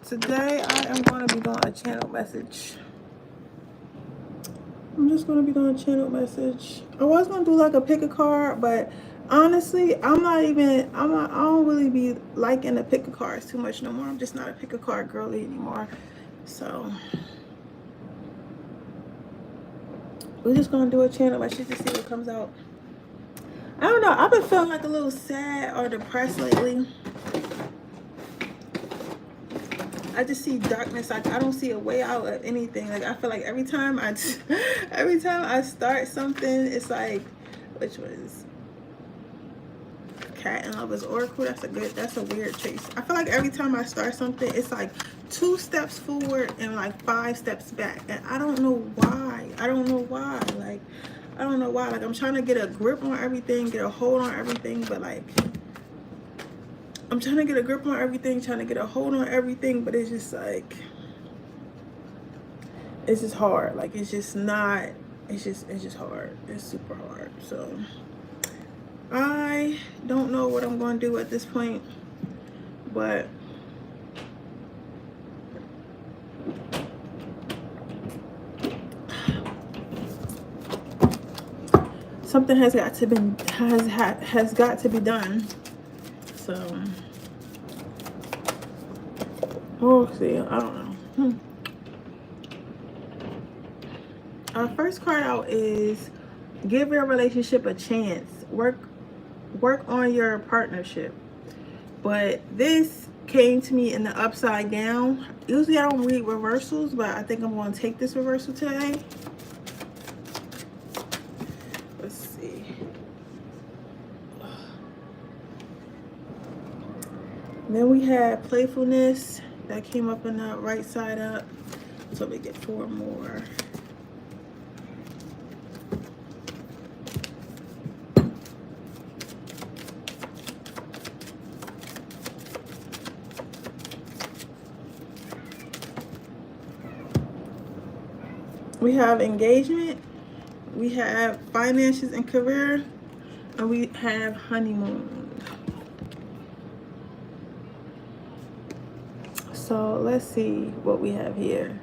Today I am going to be doing a channel message. I'm just going to be doing a channel message. I was going to do like a pick a card, but honestly, I don't really be liking the pick a cards too much no more. I'm just not a pick a card girly anymore. So we're just going to do a channel message to see what comes out. I don't know. I've been feeling like a little sad or depressed lately. I just see darkness. Like I don't see a way out of anything. Like I feel like every time I start something, it's like, which was Cat and Lovers Oracle. That's a weird chase. I feel like every time I start something, it's like 2 steps forward and like 5 steps back. And I don't know why. Like, I don't know why. Like I'm trying to get a grip on everything, get a hold on everything, but like I'm trying to get a grip on everything, trying to get a hold on everything, but it's just like, it's just hard. Like it's just hard. It's super hard. So I don't know what I'm going to do at this point, but something has got to be done. So we'll see. I don't know. Our first card out is give your relationship a chance. Work on your partnership. But this came to me in the upside down. Usually I don't read reversals, but I think I'm going to take this reversal today. Let's see. Then we had playfulness. That came up in the right side up. So we get 4 more. We have engagement, we have finances and career, and we have honeymoon. So let's see what we have here.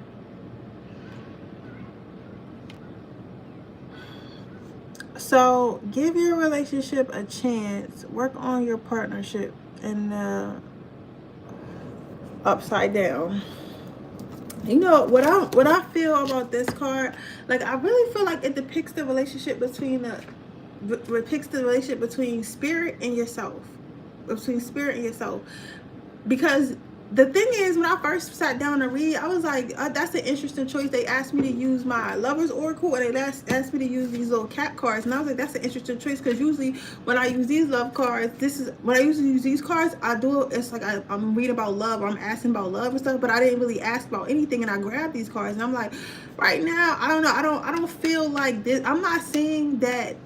So give your relationship a chance. Work on your partnership in the upside down. You know what I feel about this card, like I really feel like it depicts the relationship between spirit and yourself, because the thing is, when I first sat down to read, I was like, that's an interesting choice. They asked me to use my Lover's Oracle, and they asked me to use these little cat cards. And I was like, that's an interesting choice, because usually when I use these love cards, when I usually use these cards, I do it, it's like I'm reading about love, or I'm asking about love and stuff, but I didn't really ask about anything, and I grabbed these cards. And I'm like, right now, I don't know. I don't feel like this. I'm not saying that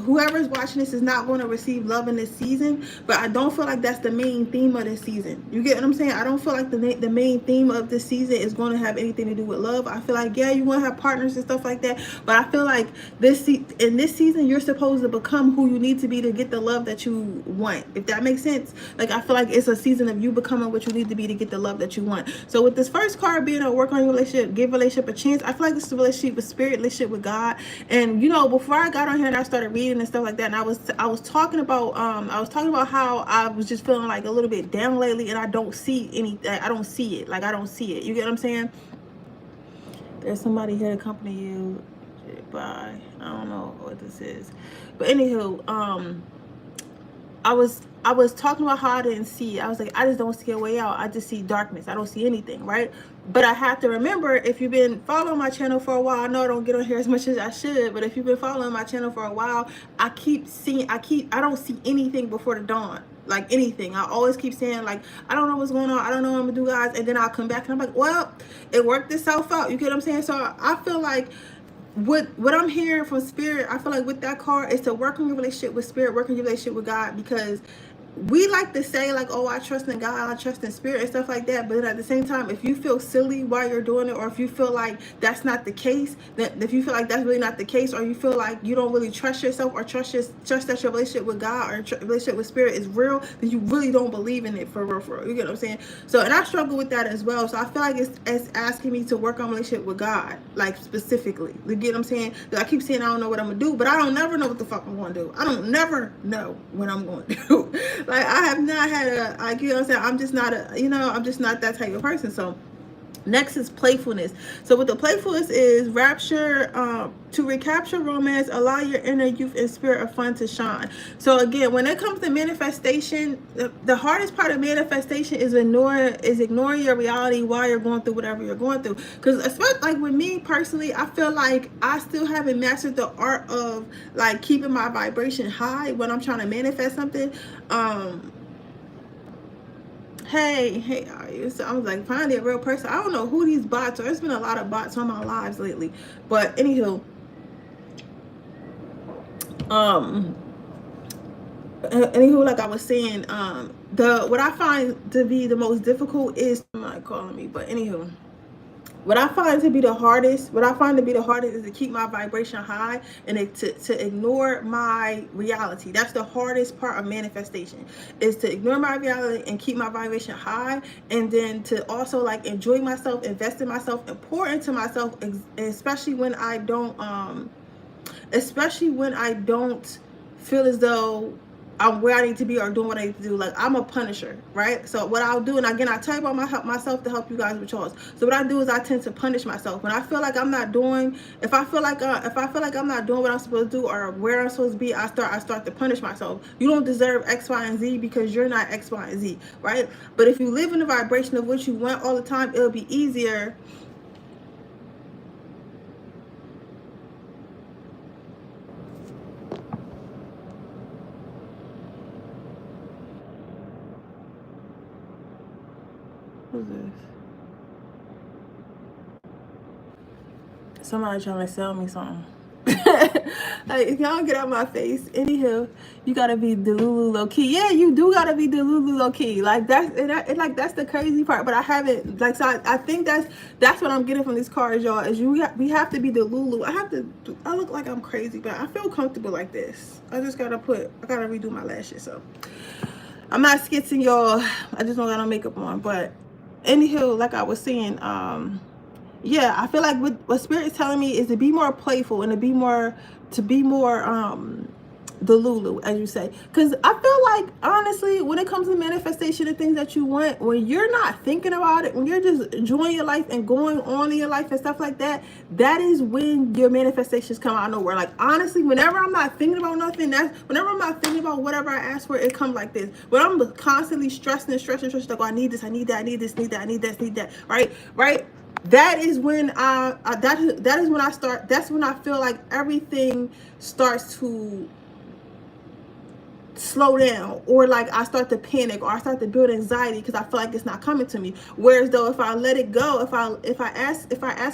whoever's watching this is not going to receive love in this season, but I don't feel like that's the main theme of this season. You get what I'm saying? I don't feel like the main theme of this season is going to have anything to do with love. I feel like, yeah, you want to have partners and stuff like that, but I feel like in this season, you're supposed to become who you need to be to get the love that you want, if that makes sense. Like, I feel like it's a season of you becoming what you need to be to get the love that you want. So with this first card being a work on your relationship, give relationship a chance, I feel like this is a relationship with spirit, relationship with God. And you know, before I got on here and I started reading and stuff like that, and I was talking about how I was just feeling like a little bit down lately, and I don't see anything. I don't see it. Like, I don't see it. You get what I'm saying? There's somebody here to accompany you. Bye. I don't know what this is, but anywho, I was talking about how I didn't see it. I was like, I just don't see a way out. I just see darkness. I don't see anything, right? But I have to remember, if you've been following my channel for a while, I know I don't get on here as much as I should, but if you've been following my channel for a while, I don't see anything before the dawn. Like anything. I always keep saying, like, I don't know what's going on. I don't know what I'm gonna do, guys. And then I'll come back and I'm like, well, it worked itself out. You get what I'm saying? So I feel like what I'm hearing from spirit, I feel like with that card is to work on your relationship with spirit, work on your relationship with God, because we like to say like, oh, I trust in God, I trust in spirit and stuff like that, but at the same time, if you feel silly while you're doing it, or if you feel like that's not the case, that if you feel like that's really not the case, or you feel like you don't really trust yourself, or trust that your relationship with God or relationship with spirit is real, then you really don't believe in it for real, for real. You get what I'm saying? So, and I struggle with that as well. So I feel like it's asking me to work on relationship with God, like specifically. You get what I'm saying? I keep saying I don't know what I'm gonna do, but I don't never know what the fuck I'm gonna do. I don't never know what I'm gonna do. Like, I have not had a, like, you know what I'm saying? I'm just not a, I'm just not that type of person. So next is playfulness. So what the playfulness is, rapture, to recapture romance, allow your inner youth and spirit of fun to shine. So again, when it comes to manifestation, the hardest part of manifestation is ignoring your reality while you're going through whatever you're going through. Because especially like with me personally, I feel like I still haven't mastered the art of like keeping my vibration high when I'm trying to manifest something. Hey, how are you? So I was like, finally a real person. I don't know who these bots are. There's been a lot of bots on my lives lately. But anywho, um, like I was saying, the what I find to be the most difficult is somebody calling me. But anywho, what I find to be the hardest is to keep my vibration high and to ignore my reality. That's the hardest part of manifestation, is to ignore my reality and keep my vibration high, and then to also like enjoy myself, invest in myself, and pour into myself, especially when I don't feel as though I'm where I need to be or doing what I need to do. Like, I'm a punisher, right? So what I'll do, and again, I tell you about myself to help you guys with yours. So what I do is I tend to punish myself when I feel like I'm not doing. If I feel like I'm not doing what I'm supposed to do or where I'm supposed to be, I start to punish myself. You don't deserve X, Y, and Z because you're not X, Y, and Z, right? But if you live in the vibration of what you want all the time, it'll be easier. Who's this? Somebody trying to sell me something. Like, if y'all get out my face, anywho, you gotta be Delulu low key. Yeah, you do gotta be Delulu low key. Like, like that's the crazy part. But I haven't, like, so I think that's what I'm getting from these cards, y'all. Is we have to be Delulu. I look like I'm crazy, but I feel comfortable like this. I gotta redo my lashes. So I'm not skitzing, y'all. I just don't got no makeup on. But anywho, like I was saying, yeah, I feel like what spirit is telling me is to be more playful and to be more the Lulu, as you say. Because I feel like, honestly, when it comes to manifestation and things that you want, when you're not thinking about it, when you're just enjoying your life and going on in your life and stuff like that, that is when your manifestations come out of nowhere. Like, honestly, whenever I'm not thinking about nothing, whenever I'm not thinking about whatever I ask for, it comes like this. When I'm constantly stressing, like, oh, I need this, I need that, I need this, need that, I need this, need that, right? That is when that's when I feel like everything starts to slow down, or like I start to panic, or I start to build anxiety because I feel like it's not coming to me. Whereas though, if I let it go, if I ask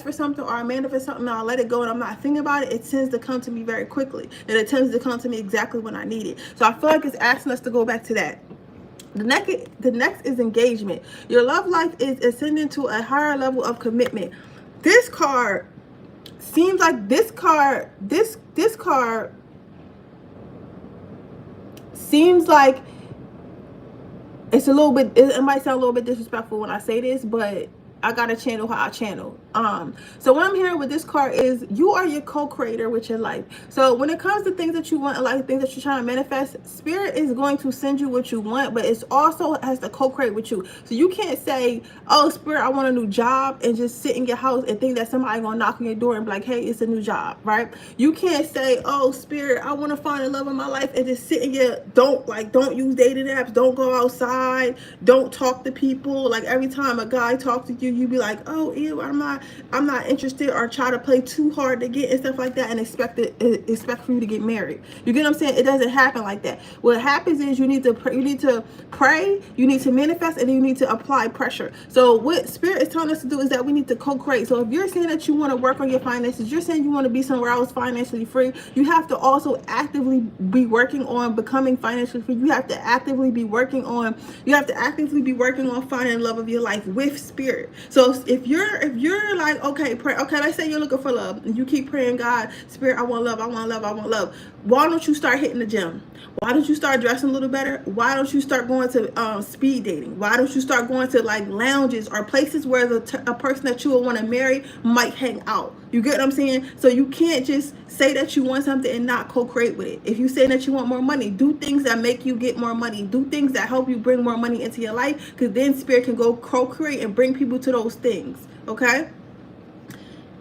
for something or I manifest something and I let it go and I'm not thinking about it, it tends to come to me very quickly, and it tends to come to me exactly when I need it. So I feel like it's asking us to go back to that. The next is engagement. Your love life is ascending to a higher level of commitment. This card seems like this card seems like it's a little bit, it might sound a little bit disrespectful when I say this, but I gotta channel how I channel. So what I'm hearing with this card is you are your co-creator with your life. So when it comes to things that you want, like things that you're trying to manifest, spirit is going to send you what you want, but it's also has to co-create with you. So you can't say, oh, spirit, I want a new job, and just sit in your house and think that somebody gonna knock on your door and be like, hey, it's a new job, right? You can't say, oh, spirit, I want to find the love of my life, and just sit in your, don't use dating apps, don't go outside, don't talk to people. Like, every time a guy talks to you, you be like, oh, ew, I'm not interested, or try to play too hard to get and stuff like that, and expect for you to get married. You get what I'm saying? It doesn't happen like that. What happens is you need to pray, you need to manifest, and then you need to apply pressure. So what Spirit is telling us to do is that we need to co-create. So if you're saying that you want to work on your finances, you're saying you want to be somewhere else financially free, you have to also actively be working on becoming financially free. You have to actively be working on finding love of your life with Spirit. So if you're like, okay, pray, okay, let's say you're looking for love and you keep praying, God, Spirit, I want love, I want love, I want love. Why don't you start hitting the gym? Why don't you start dressing a little better? Why don't you start going to speed dating? Why don't you start going to like lounges or places where a person that you will want to marry might hang out? You get what I'm saying? So you can't just say that you want something and not co-create with it. If you say that you want more money, do things that make you get more money. Do things that help you bring more money into your life, because then Spirit can go co-create and bring people to those things. Okay?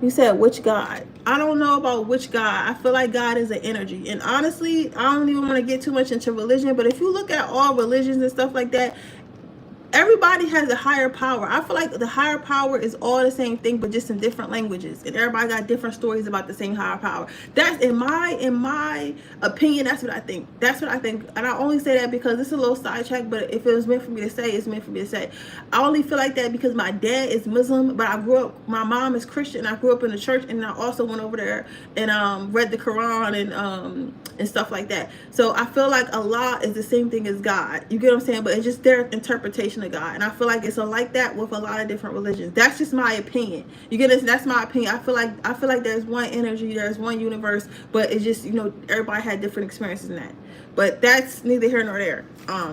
You said which God? I don't know about which God. I feel like God is an energy. And honestly, I don't even want to get too much into religion, but if you look at all religions and stuff like that, everybody has a higher power. I feel like the higher power is all the same thing, but just in different languages, and everybody got different stories about the same higher power. That's in my opinion. That's what I think. And I only say that because it's a little sidetrack, but if it was meant for me to say, it's meant for me to say. I only feel like that because my dad is Muslim, but my mom is Christian. I grew up in the church, and I also went over there and read the Quran and stuff like that. So I feel like Allah is the same thing as God. You get what I'm saying? But it's just their interpretation of God, and I feel like it's like that with a lot of different religions. That's just my opinion. You get this? That's my opinion. I feel like there's one energy, there's one universe, but it's just, everybody had different experiences in that. But that's neither here nor there.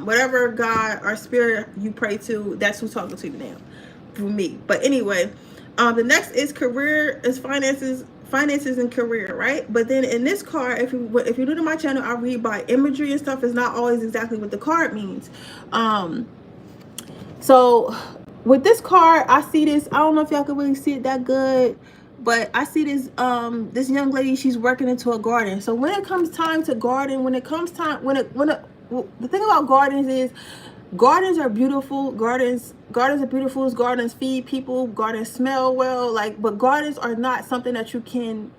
Whatever God or Spirit you pray to, that's who's talking to you now, for me. But anyway, the next is career, is finances and career, right? But then in this card, if you're new to my channel, I read by imagery and stuff. It's not always exactly what the card means. So with this card, I see this. I don't know if y'all can really see it that good, but I see this this young lady. She's working into a garden. So when it comes time to garden, the thing about gardens is, gardens are beautiful. Gardens are beautiful. Gardens feed people. Gardens smell well. But gardens are not something that you can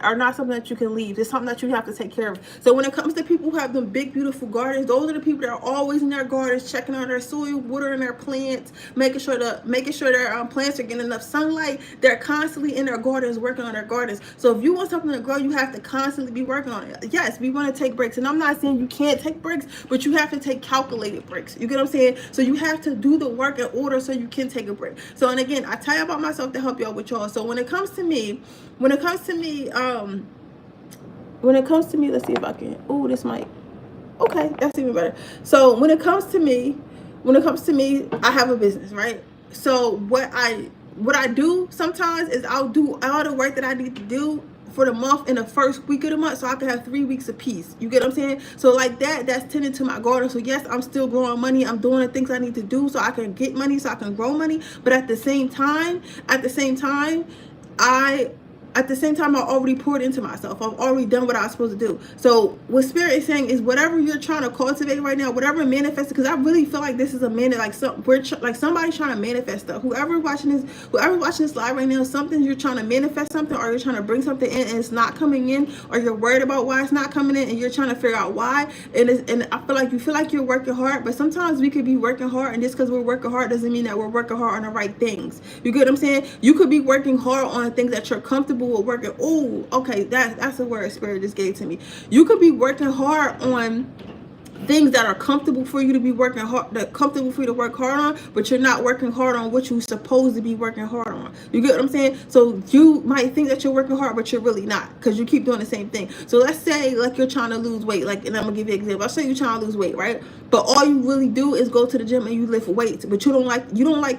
leave. It's something that you have to take care of. So when it comes to people who have them big, beautiful gardens, those are the people that are always in their gardens, checking on their soil, watering their plants, making sure their plants are getting enough sunlight. They're constantly in their gardens, working on their gardens. So if you want something to grow, you have to constantly be working on it. Yes, we want to take breaks, and I'm not saying you can't take breaks, but you have to take calculated breaks. You get what I'm saying? So you have to do the work in order so you can take a break. So, and again, I tell you about myself to help y'all with y'all. So when it comes to me, let's see if I can, this mic. Okay, that's even better. So when it comes to me, I have a business, right? So what I do sometimes is I'll do all the work that I need to do for the month in the first week of the month, so I can have 3 weeks of peace. You get what I'm saying? So like that's tending to my garden. So yes, I'm still growing money. I'm doing the things I need to do so I can get money, so I can grow money. But at the same time, I already poured into myself. I've already done what I was supposed to do. So what Spirit is saying is, whatever you're trying to cultivate right now, whatever manifest, because I really feel like this is a somebody's trying to manifest stuff. Whoever's watching this live right now, something you're trying to manifest something, or you're trying to bring something in and it's not coming in, or you're worried about why it's not coming in and you're trying to figure out why. And I feel like you feel like you're working hard, but sometimes we could be working hard, and just because we're working hard doesn't mean that we're working hard on the right things. You get what I'm saying? You could be working hard on the things that you're comfortable with working. Oh, okay, that's a word Spirit just gave to me. You could be working hard on things that are comfortable for you to be working hard, that comfortable for you to work hard on, but you're not working hard on what you're supposed to be working hard on. You get what I'm saying? So you might think that you're working hard, but you're really not, because you keep doing the same thing. So let's say like you're trying to lose weight, and I'm gonna give you an example. Let's say you're trying to lose weight, right? But all you really do is go to the gym and you lift weights, but you don't like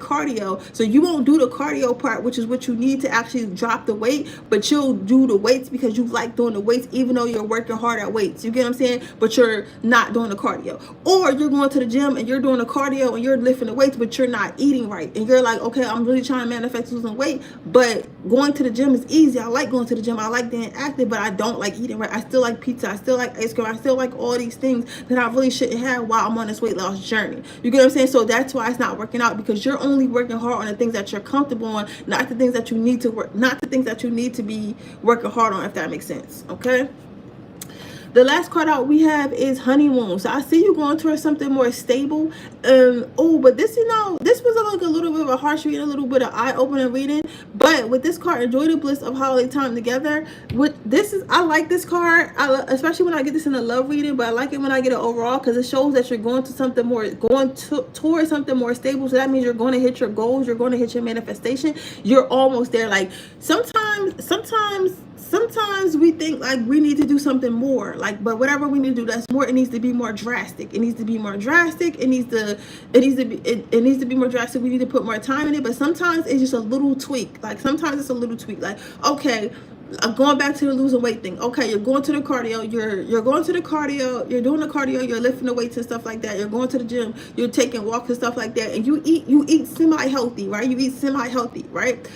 cardio, so you won't do the cardio part, which is what you need to actually drop the weight. But you'll do the weights because you like doing the weights, even though you're working hard at weights. You get what I'm saying? But you're not doing the cardio. Or you're going to the gym and you're doing the cardio and you're lifting the weights, but you're not eating right. And you're like, okay, I'm really trying to manifest losing weight, but going to the gym is easy. I like going to the gym. I like being active, but I don't like eating right. I still like pizza. I still like ice cream. I still like all these things that I really shouldn't have while I'm on this weight loss journey. You get what I'm saying? So that's why it's not working out, because you're only working hard on the things that you're comfortable on, not the things that you need to work, not the things that you need to be working hard on, if that makes sense. Okay. The last card out we have is honeymoon. So I see you going towards something more stable. Oh, but this, this was like a little bit of a harsh reading, a little bit of eye-opening reading. But with this card, enjoy the bliss of holiday time together. I like this card, especially when I get this in a love reading. But I like it when I get it overall, because it shows that you're going to something more, towards something more stable. So that means you're going to hit your goals. You're going to hit your manifestation. You're almost there. Like sometimes we think like we need to do something more, like, but whatever we need to do, that's more. It needs to be more drastic. It needs to be more drastic. It needs to be more drastic. We need to put more time in it. But sometimes it's just a little tweak. Like sometimes it's a little tweak. Like, okay, going back to the losing weight thing. Okay, you're going to the cardio. You're going to the cardio. You're doing the cardio. You're lifting the weights and stuff like that. You're going to the gym. You're taking walks and stuff like that. And you eat semi healthy, right? You eat semi healthy, right?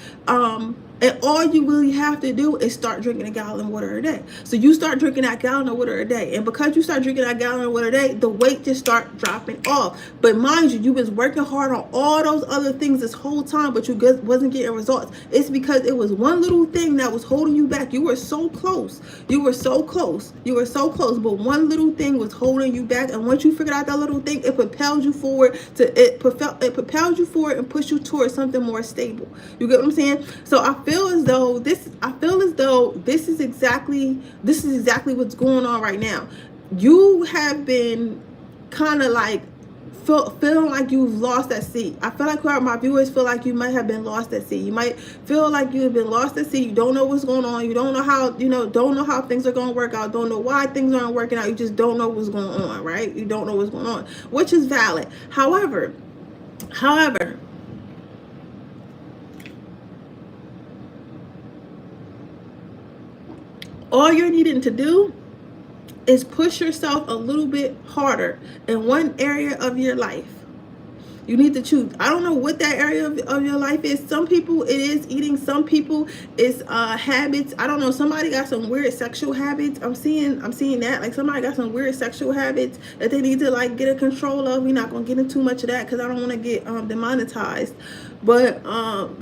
And all you really have to do is start drinking a gallon of water a day. So you start drinking that gallon of water a day. And because you start drinking that gallon of water a day, the weight just start dropping off. But mind you, you've been working hard on all those other things this whole time, but you wasn't getting results. It's because it was one little thing that was holding you back. You were so close. You were so close. You were so close. But one little thing was holding you back. And once you figured out that little thing, it propelled you forward it propelled you forward and pushed you towards something more stable. You get what I'm saying? So I feel as though this is exactly what's going on right now. You have been kind of like feeling like you've lost at sea. I feel like my viewers feel like you might have been lost at sea. You might feel like you've been lost at sea. You don't know what's going on. You don't know how, don't know how things are going to work out. Don't know why things aren't working out. You just don't know what's going on, right? You don't know what's going on, which is valid. However, all you're needing to do is push yourself a little bit harder in one area of your life. You need to choose. I don't know what that area of your life is. Some people it is eating. Some people it's habits. I don't know. Somebody got some weird sexual habits. I'm seeing that. Like somebody got some weird sexual habits that they need to like get a control of. We're not gonna get into too much of that because I don't want to get demonetized. But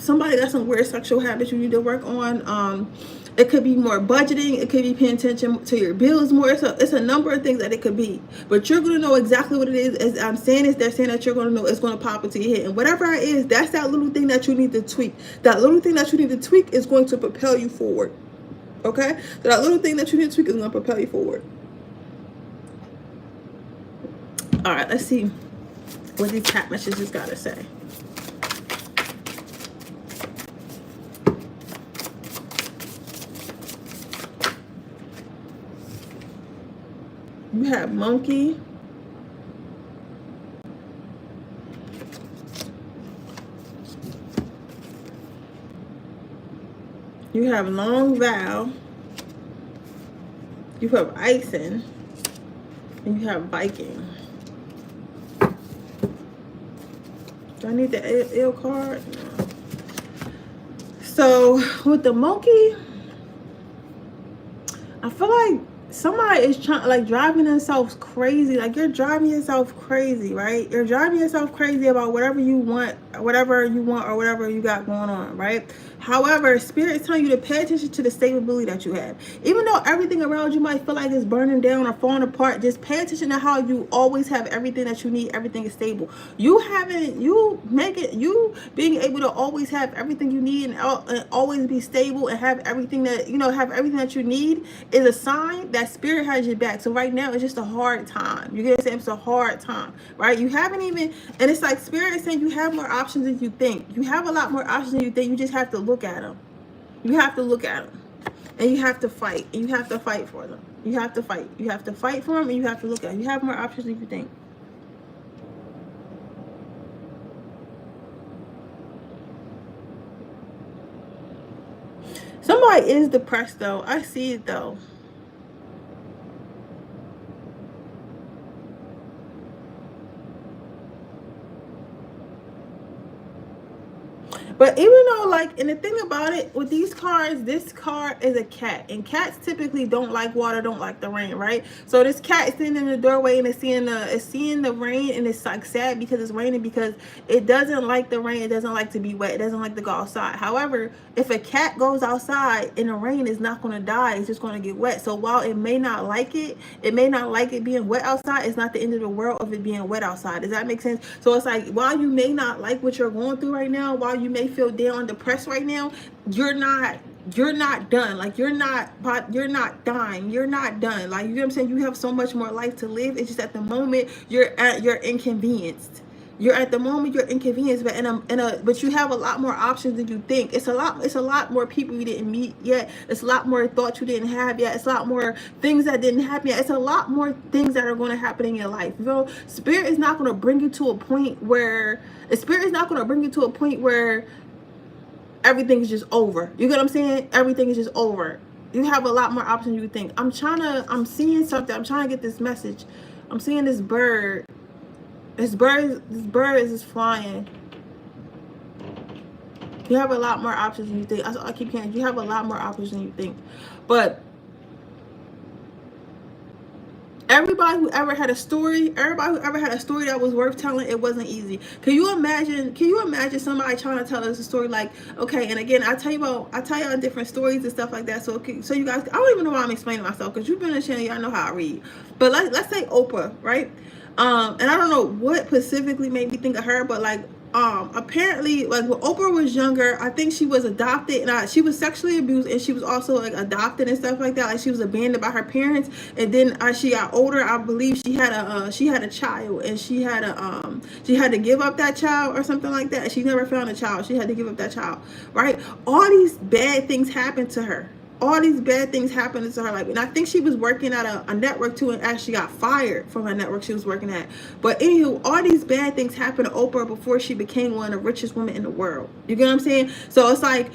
somebody got some weird sexual habits you need to work on. It could be more budgeting. It could be paying attention to your bills more. It's a number of things that it could be. But you're going to know exactly what it is. As I'm saying is, they're saying that you're going to know it's going to pop into your head. And whatever it is, that's that little thing that you need to tweak. That little thing that you need to tweak is going to propel you forward. Okay? So that little thing that you need to tweak is going to propel you forward. All right, let's see what these cat messages got to say. You have monkey. You have long vow. You have icing. And you have Viking. Do I need the ill card? No. So with the monkey, I feel like somebody is trying, like, driving themselves crazy. Like, you're driving yourself crazy, right? You're driving yourself crazy about whatever you want, or whatever you got going on, right? However, Spirit is telling you to pay attention to the stability that you have. Even though everything around you might feel like it's burning down or falling apart, just pay attention to how you always have everything that you need. Everything is stable. You being able to always have everything you need and always be stable and have everything that, have everything that you need is a sign that Spirit has your back. So right now, it's just a hard time. You get what I'm saying? It's a hard time, right? You haven't even, and it's like Spirit is saying you have more options than you think. You have a lot more options than you think. You just have to look at them. You have to look at them. And you have to fight. And you have to fight for them. You have to fight. You have to fight for them, and you have to look at them. You have more options than you think. Somebody is depressed, though. I see it, though. But even though, like, and the thing about it with these cars, this car is a cat, and cats typically don't like water, don't like the rain, right? So this cat is sitting in the doorway and it's seeing the rain, and it's like sad because it's raining, because it doesn't like the rain, it doesn't like to be wet, it doesn't like to go outside. However, if a cat goes outside in the rain, it's not going to die, it's just going to get wet. So while it may not like it may not like it being wet outside, it's not the end of the world of it being wet outside. Does that make sense? So it's like, while you may not like what you're going through right now, while you may feel down, depressed right now, you're not done. Like, you're not dying, you're not done. Like, you know what I'm saying? You have so much more life to live. It's just at the moment you're inconvenienced. You're at the moment you're inconvenienced, but but you have a lot more options than you think. It's a lot more people you didn't meet yet. It's a lot more thoughts you didn't have yet. It's a lot more things that didn't happen yet. It's a lot more things that are going to happen in your life. You know, spirit is not going to bring you to a point where everything is just over. You get what I'm saying? Everything is just over. You have a lot more options than you think. I'm seeing something. I'm trying to get this message. I'm seeing this bird. This bird is just flying. You have a lot more options than you think. I keep hearing you have a lot more options than you think. But everybody who ever had a story that was worth telling, it wasn't easy. Can you imagine somebody trying to tell us a story like, okay, and again, I tell y'all different stories and stuff like that. So you guys, I don't even know why I'm explaining myself, because you've been on the channel, y'all know how I read. But let's say Oprah, right? And I don't know what specifically made me think of her, but like, apparently, like, when Oprah was younger, I think she was adopted, and she was sexually abused, and she was also like adopted and stuff like that. Like, she was abandoned by her parents, and then as she got older, I believe she had a child, and she had to give up that child or something like that. She never found a child. She had to give up that child, right? All these bad things happened to her. Like, and I think she was working at a network too, and actually got fired from a network she was working at. But anywho, all these bad things happened to Oprah before she became one of the richest women in the world. You get what I'm saying? So it's like,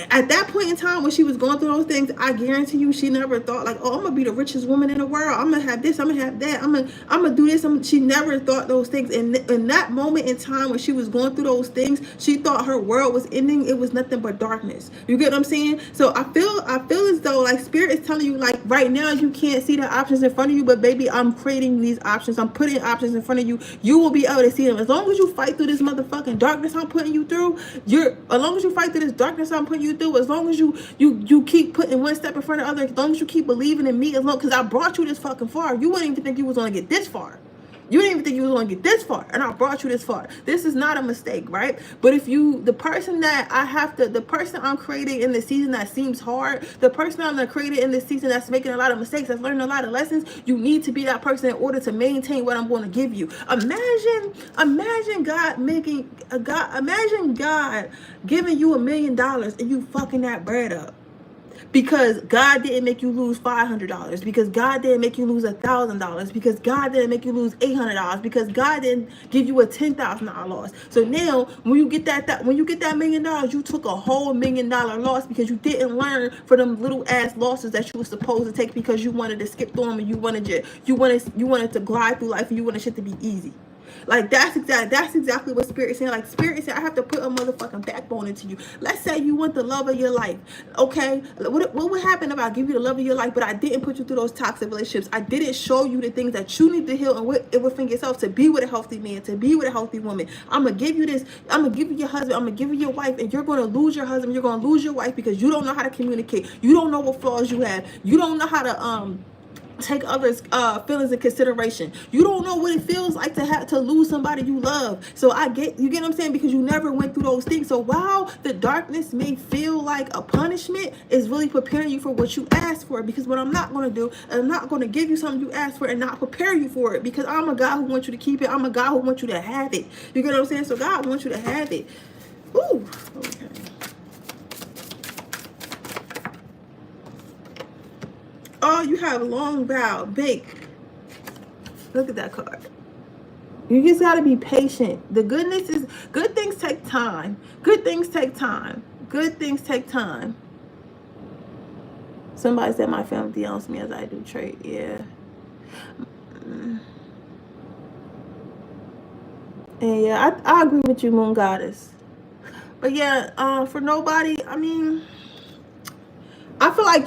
at that point in time when she was going through those things, I guarantee you she never thought like, oh, I'm gonna be the richest woman in the world, I'm gonna have this, I'm gonna have that, I'm gonna do this. She never thought those things. And in that moment in time when she was going through those things, she thought her world was ending. It was nothing but darkness. You get what I'm saying? So I feel as though, like, spirit is telling you, like, right now you can't see the options in front of you, but baby, I'm creating these options. I'm putting options in front of you. You will be able to see them. As long as you fight through this motherfucking darkness I'm putting you through, as long as you fight through this darkness I'm putting you through, as long as you keep putting one step in front of the other, as long as you keep believing in me, because I brought you this fucking far. You wouldn't even think you was gonna get this far. And I brought you this far. This is not a mistake, right? But if the person I'm creating in the season that seems hard, the person I'm creating in this season that's making a lot of mistakes, that's learning a lot of lessons, you need to be that person in order to maintain what I'm going to give you. Imagine God giving you $1 million and you fucking that bread up. Because God didn't make you lose $500. Because God didn't make you lose $1,000. Because God didn't make you lose $800. Because God didn't give you a $10,000 loss. So now, when you get that $1 million, you took a whole $1 million loss because you didn't learn from them little ass losses that you were supposed to take because you wanted to skip through them, and you wanted to glide through life, and you wanted shit to be easy. Like, that's exactly what Spirit is saying. Like, Spirit is saying, I have to put a motherfucking backbone into you. Let's say you want the love of your life. Okay, what would happen if I give you the love of your life, but I didn't put you through those toxic relationships? I didn't show you the things that you need to heal and within yourself to be with a healthy man, to be with a healthy woman. I'm gonna give you this. I'm gonna give you your husband. I'm gonna give you your wife, and you're gonna lose your husband. You're gonna lose your wife because you don't know how to communicate. You don't know what flaws you have. You don't know how to take others' feelings in consideration. You don't know what it feels like to have to lose somebody you love. So you get what I'm saying, because you never went through those things. So while the darkness may feel like a punishment, it's really preparing you for what you asked for. Because what I'm not going to do, I'm not going to give you something you asked for and not prepare you for it, because I'm a God who wants you to keep it. I'm a God who wants you to have it. You get what I'm saying? So God wants you to have it. Ooh, okay. Oh, you have long bow, bake. Look at that card. You just got to be patient. The goodness is, good things take time. Good things take time. Good things take time. Somebody said my family owns me as I do trade. Yeah. And yeah, I agree with you, Moon Goddess. But yeah, for nobody, I mean, I feel like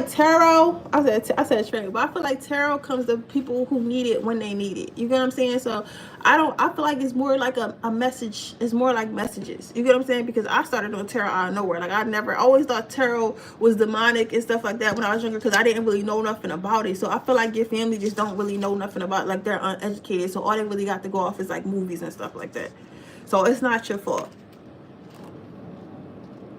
tarot. I said trade, but I feel like tarot comes to people who need it when they need it. You get what I'm saying? So I feel like it's more like a message. It's more like messages. You get what I'm saying? Because I started doing tarot out of nowhere. Like I always thought tarot was demonic and stuff like that when I was younger, because I didn't really know nothing about it. So I feel like your family just don't really know nothing about, like, they're uneducated. So all they really got to go off is like movies and stuff like that. So it's not your fault.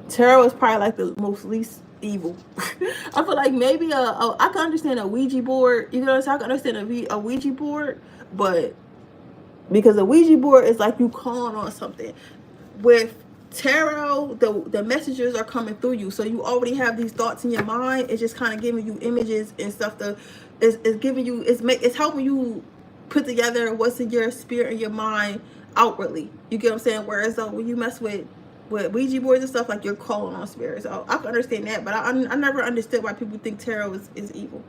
Tarot is probably like the most least evil. I feel like maybe I can understand a Ouija board. You know what I'm saying? I can understand a Ouija board, but because a Ouija board is like you calling on something. With tarot, the messages are coming through you, so you already have these thoughts in your mind. It's just kind of giving you images and stuff. It's giving you, it's helping you put together what's in your spirit and your mind outwardly. You get what I'm saying? Whereas though when you mess with Ouija boards and stuff, like, you're calling on spirits. So I can understand that, but I never understood why people think tarot is evil.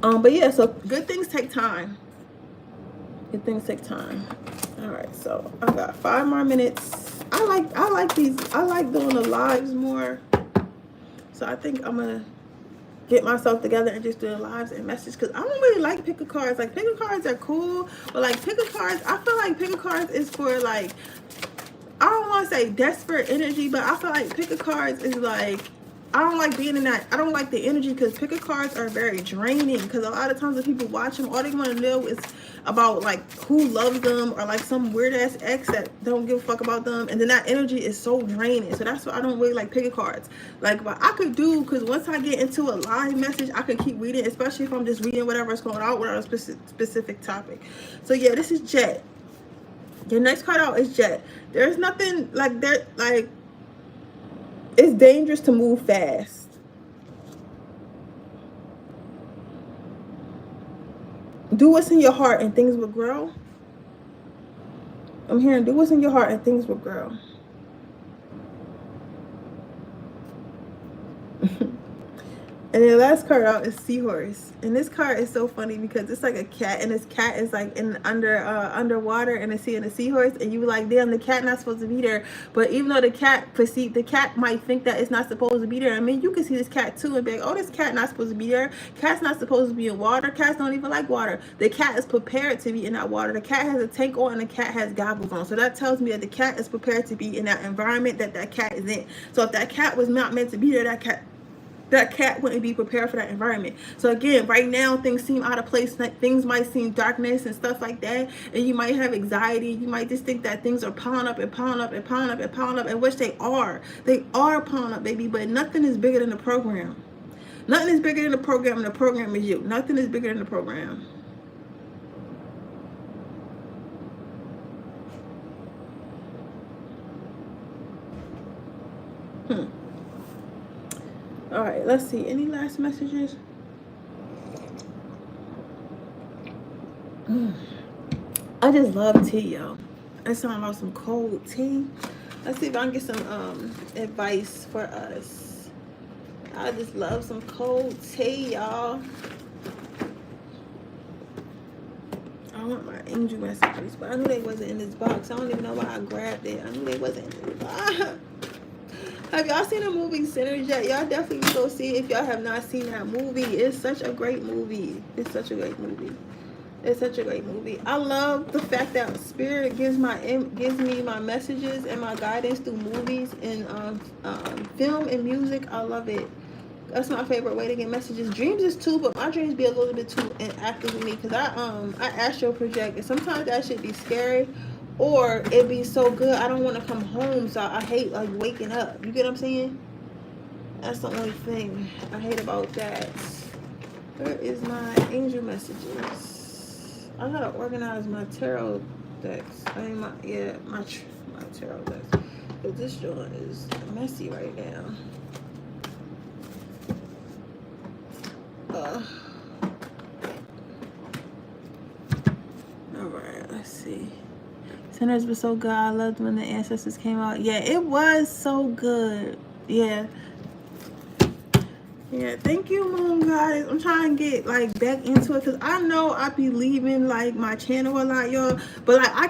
But yeah, so good things take time. Good things take time. All right, so I got 5 more minutes. I like these. I like doing the lives more. So I think I'm gonna get myself together and just do the lives and message, because I don't really like pick a cards. Like, pick a cards are cool, but like pick a cards, I feel like pick a cards is for, like, I don't want to say desperate energy, but I feel like pick a cards is like, I don't like being in that. I don't like the energy, because pick a cards are very draining. Because a lot of times when people watch them, all they want to know is about, like, who loves them, or like some weird ass ex that don't give a fuck about them, and then that energy is so draining. So that's why I don't really like pick a cards. Like, but I could do, because once I get into a live message, I can keep reading, especially if I'm just reading whatever's going out without a specific topic. So yeah, this is Jet. Your next card out is Jet. There's nothing like that. Like, it's dangerous to move fast. Do what's in your heart and things will grow. I'm hearing do what's in your heart and things will grow. And the last card out is Seahorse. And this card is so funny because it's like a cat, and this cat is like underwater, and it's seeing a seahorse, and you like, damn, the cat not supposed to be there. But even though the cat might think that it's not supposed to be there. I mean, you can see this cat too and be like, oh, this cat not supposed to be there. Cat's not supposed to be in water. Cats don't even like water. The cat is prepared to be in that water. The cat has a tank on, and the cat has goggles on. So that tells me that the cat is prepared to be in that environment that cat is in. So if that cat was not meant to be there, that cat wouldn't be prepared for that environment. So again, right now things seem out of place. Like, things might seem darkness and stuff like that, and you might have anxiety. You might just think that things are piling up and piling up and piling up and piling up, and which they are piling up, baby. But nothing is bigger than the program. Nothing is bigger than the program, and the program is you. Nothing is bigger than the program. All right, let's see. Any last messages? I just love tea, y'all. It's talking about some cold tea. Let's see if I can get some advice for us. I just love some cold tea, y'all. I want my angel messages, but I knew they wasn't in this box. I don't even know why I grabbed it. I knew they wasn't in this box. Have y'all seen the movie Siren yet? Y'all definitely need to go see it if y'all have not seen that movie. It's such a great movie. It's such a great movie. It's such a great movie. I love the fact that Spirit gives me my messages and my guidance through movies and film and music. I love it. That's my favorite way to get messages. Dreams is too, but my dreams be a little bit too inactive with me, because I astral project, and sometimes that should be scary. Or it be so good, I don't want to come home, so I hate, like, waking up. You get what I'm saying? That's the only thing I hate about that. Where is my angel messages? I gotta organize my tarot decks. I mean, my tarot decks. But this joint is messy right now. Alright, let's see. Sinners was so good. I loved when the ancestors came out. Yeah, it was so good. Yeah. Yeah, thank you, Moon guys. I'm trying to get like back into it because I know I be leaving like my channel a lot, y'all. But like I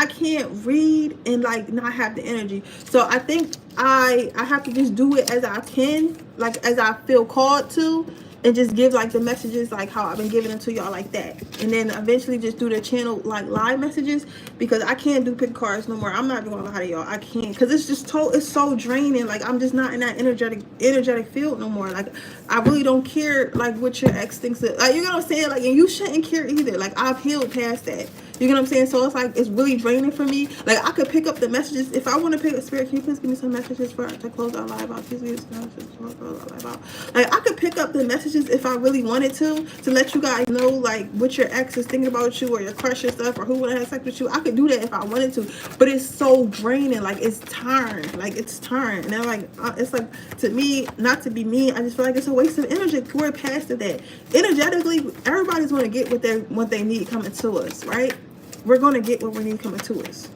can't read and like not have the energy. So I think I have to just do it as I can, like as I feel called to, and just give like the messages like how I've been giving them to y'all like that, and then eventually just do the channel like live messages because I can't do pick cards no more. I'm not gonna lie to y'all, I can't because it's just it's so draining. Like I'm just not in that energetic field no more. Like I really don't care like what your ex thinks of, like, you know what I'm saying, like, and you shouldn't care either. Like I've healed past that. You know what I'm saying? So it's like it's really draining for me. Like I could pick up the messages if I want to pick up. Spirit, can you please give me some messages for to close our live out? Please give me some messages to close our live out. Like I could pick up the messages if I really wanted to let you guys know like what your ex is thinking about you or your crush and stuff or who want to have sex with you. I could do that if I wanted to, but it's so draining. Like it's tiring. Like it's tiring, and then like it's like, to me, not to be mean, I just feel like it's a waste of energy. We're past that. Energetically, everybody's going to get what they need coming to us, right? We're going to get what we need coming to us.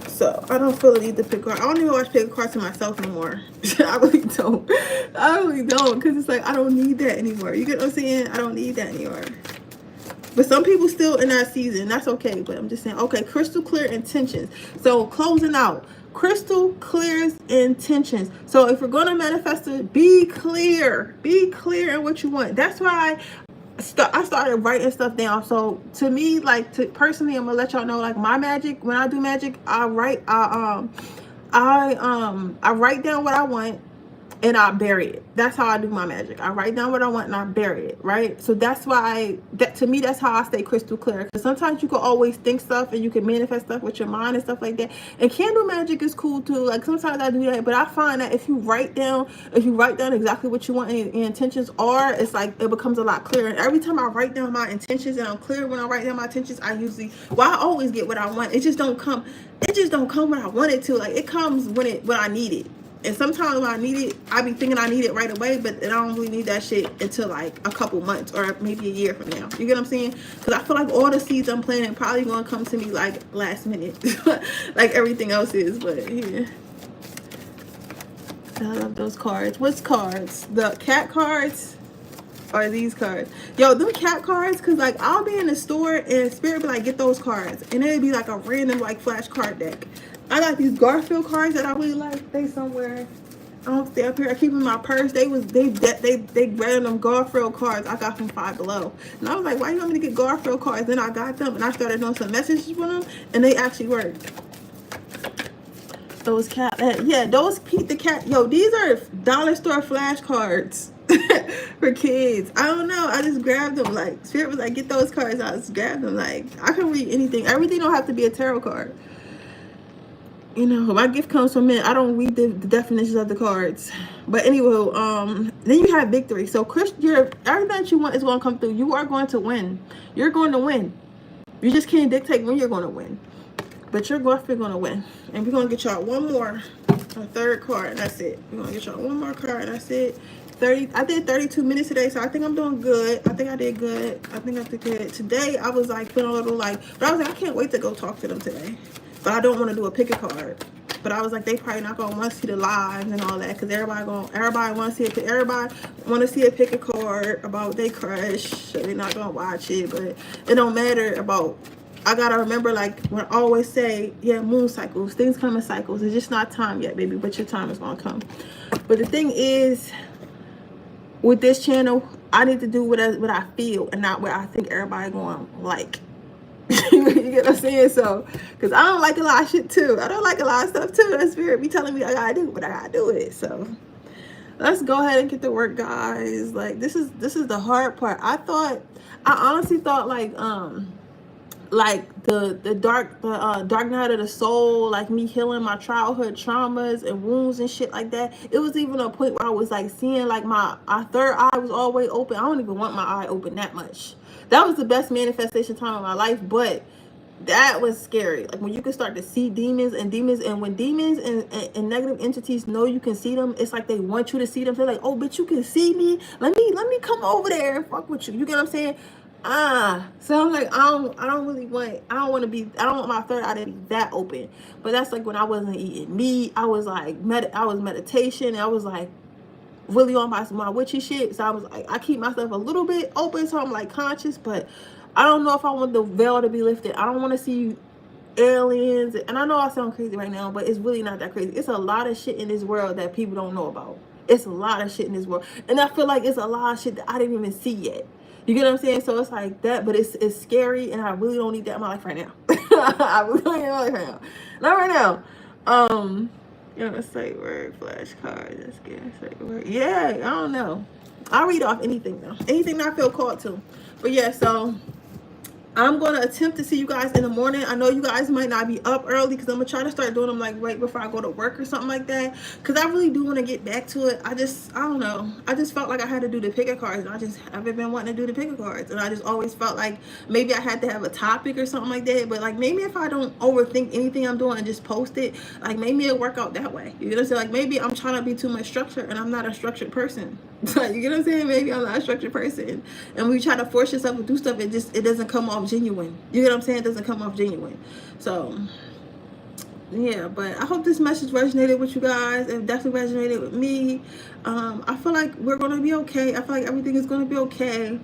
So I don't feel the need to pick cards. I don't even watch pick cards to myself anymore. I really don't. I really don't, because it's like I don't need that anymore. You get what I'm saying? I don't need that anymore. But some people still in that season. That's okay. But I'm just saying, okay, crystal clear intentions. So closing out. Crystal clears intentions. So if you're going to manifest it, be clear. Be clear in what you want. That's why I started writing stuff down. So to me, like, personally, I'm gonna let y'all know, like, my magic, when I do magic, I write down what I want and I bury it. That's how I do my magic. I write down what I want and I bury it, right? So that's why, to me, that's how I stay crystal clear. Because sometimes you can always think stuff and you can manifest stuff with your mind and stuff like that. And candle magic is cool too. Like sometimes I do that, but I find that if you write down exactly what you want and your intentions are, it's like it becomes a lot clearer. And every time I write down my intentions and I'm clear when I write down my intentions, I always get what I want. It just don't come when I want it to. Like it comes when I need it. And sometimes when I need it, I be thinking I need it right away, but I don't really need that shit until like a couple months or maybe a year from now. You get what I'm saying? Because I feel like all the seeds I'm planting probably going to come to me like last minute, like everything else is. But yeah, I love those cards. What's cards? The cat cards or these cards? Yo, them cat cards, because like I'll be in the store and Spirit be like, get those cards, and it'd be like a random like flash card deck. I got these Garfield cards that I really like. They somewhere. I don't stay up here. I keep them in my purse. They random Garfield cards I got from Five Below. And I was like, why you want me to get Garfield cards? Then I got them and I started doing some messages with them and they actually worked. Those those Pete the Cat. Yo, these are dollar store flashcards for kids. I don't know. I just grabbed them. Like Spirit was like, get those cards. I just grabbed them. Like I can read anything. Everything don't have to be a tarot card. You know, my gift comes from men. I don't read the definitions of the cards. But anyway, then you have victory. So everything that you want is going to come through. You are going to win. You're going to win. You just can't dictate when you're going to win. But you're going to win. And we're going to get y'all one more, a third card, and that's it. We're going to get y'all one more card, and that's it. I did 32 minutes today, so I think I'm doing good. I think I did good. Today, I was like feeling a little like, but I was like, I can't wait to go talk to them today. But I don't want to do a pick a card. But I was like, they probably not gonna want to see the lives and all that, because everybody want to see it. Everybody want to see a pick a card about their crush. So they're not gonna watch it, but it don't matter about. I gotta remember, like when I always say, yeah, moon cycles, things come in cycles. It's just not time yet, baby, but your time is gonna come. But the thing is, with this channel, I need to do what I feel and not what I think everybody going like. You get what I'm saying? So, because I don't like a lot of shit too. I don't like a lot of stuff too. That Spirit be telling me I gotta do, but I gotta do it. So let's go ahead and get to work, guys. Like this is the hard part. I honestly thought like the dark night of the soul, like me healing my childhood traumas and wounds and shit like that. It was even a point where I was like seeing like my third eye was all the way open. I don't even want my eye open that much. That was the best manifestation time of my life, but that was scary. Like when you can start to see demons, and when demons and negative entities know you can see them, it's like they want you to see them. They're like, oh, bitch, you can see me. Let me come over there and fuck with you. You get what I'm saying? So I'm like, I don't really want, I don't want my third eye to be that open. But that's like when I wasn't eating meat. I was like, I was meditation. I was like really on my witchy shit. So I was like, I keep myself a little bit open, so I'm like conscious, but I don't know if I want the veil to be lifted. I don't want to see aliens. And I know I sound crazy right now, but it's really not that crazy. It's a lot of shit in this world that people don't know about. It's a lot of shit in this world, and I feel like it's a lot of shit that I didn't even see yet. You get what I'm saying? So it's like that, but it's scary, and I really don't need that in my life right now. I really don't need that in my life right now. Not right now. You know, say word, flashcards. That's good. Say word. Yeah, I don't know. I'll read off anything though. Anything that I feel called to. But yeah, so I'm going to attempt to see you guys in the morning. I know you guys might not be up early because I'm going to try to start doing them like right before I go to work or something like that. Because I really do want to get back to it. I don't know. I just felt like I had to do the picker cards. And I just haven't been wanting to do the picker cards. And I just always felt like maybe I had to have a topic or something like that. But like maybe if I don't overthink anything I'm doing and just post it, like maybe it'll work out that way. You know what I'm saying? Like maybe I'm trying to be too much structure and I'm not a structured person. You get what I'm saying? Maybe I'm not a structured person. And when you try to force yourself to do stuff, it doesn't come off genuine. You get what I'm saying? It doesn't come off genuine. So yeah, but I hope this message resonated with you guys. It definitely resonated with me. I feel like we're gonna be okay. I feel like everything is gonna be okay.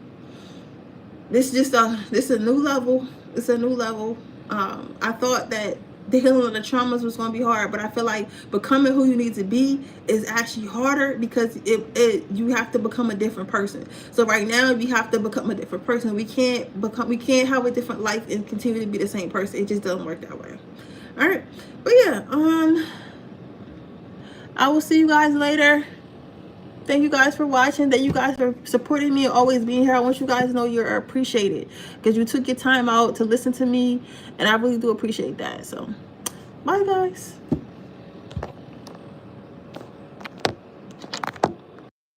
This is a new level. It's a new level. I thought that the healing of the traumas was going to be hard, but I feel like becoming who you need to be is actually harder because you have to become a different person. So right now we have to become a different person. We can't have a different life and continue to be the same person. It just doesn't work that way. All right, but yeah, I will see you guys later. Thank you guys for watching. Thank you guys for supporting me and always being here. I want you guys to know you're appreciated because you took your time out to listen to me, and I really do appreciate that. So bye guys.